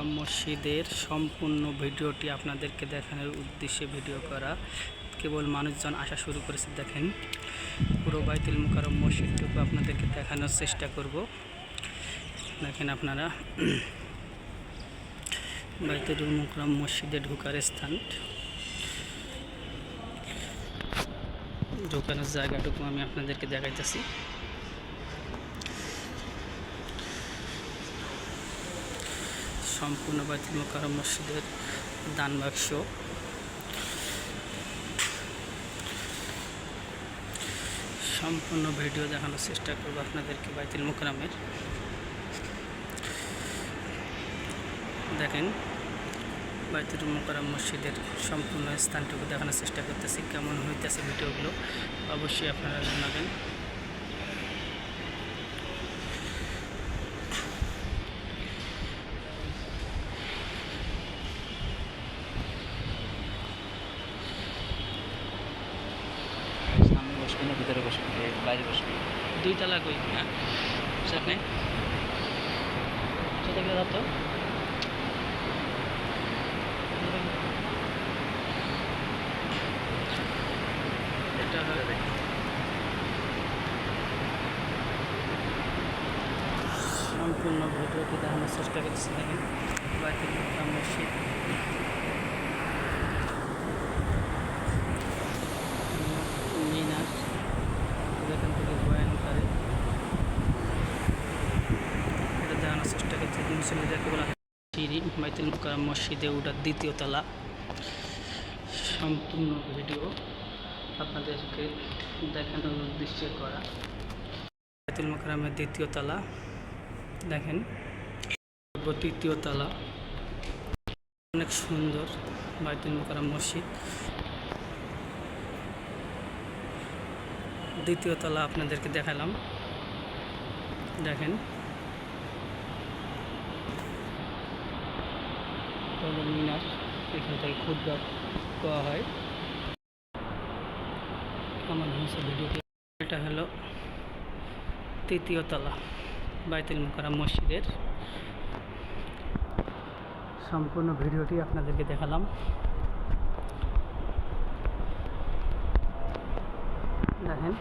মুকাররম মসজিদের সম্পূর্ণ ভিডিওটি আপনাদেরকে দেখানোর উদ্দেশ্যে ভিডিও করা। কেবল মানুষজন আসা শুরু করেছে। দেখেন, পুরো বাইতুল মুকাররম মসজিদটুকু আপনাদেরকে দেখানোর চেষ্টা করব। দেখেন আপনারা বাইতুল মুকাররম মসজিদে ঢোকার স্থান, ঢোকানোর জায়গাটুকু আমি আপনাদেরকে দেখাইতেছি। সম্পূর্ণ বাইতুল মুকাররম মসজিদের দান বাক্স, সম্পূর্ণ ভিডিও দেখানোর চেষ্টা করব আপনাদেরকে বাইতুল মুকাররমের। দেখেন, বাইতুল মুকাররম মসজিদের সম্পূর্ণ স্থানটুকু দেখানোর চেষ্টা করতেছি। কেমন হইতেছে ভিডিওগুলো অবশ্যই আপনারা জানাবেন। ভিতরে বসবে, বাইরে বসবে, দুইটা লাগবে। হ্যাঁ, আপনি কোথা থেকে যাতো? এটা সম্পূর্ণ ভিডিওটি দেখানোর চেষ্টা করছি। দেখেন, বাইতুল মুকাররম মসজিদ, মিনার, যেখান থেকে বয়ান করে এটা দেখানোর চেষ্টা করছি। মুসল্লিদেরকে বলা সিঁড়ি, বাইতুল মুকাররম মসজিদে ওঠার দ্বিতীয় তলা। সম্পূর্ণ ভিডিও আপনাদেরকে দেখানোর উদ্দেশ্যে করা। বাইতুল মুকাররমের দ্বিতীয় তলা, দেখেন তৃতীয় তলা, অনেক সুন্দর বাইতুল মুকাররম মসজিদ। দ্বিতীয় তলা আপনাদেরকে দেখালাম। দেখেন, মিনার, এখান থেকে খুতবা দেওয়া হয়। কেমন হয়েছে ভিডিওটি? এটা হলো তৃতীয় তলা বাইতুল মুকাররম মসজিদের। সম্পূর্ণ ভিডিওটি আপনাদেরকে দেখালাম। দেখেন।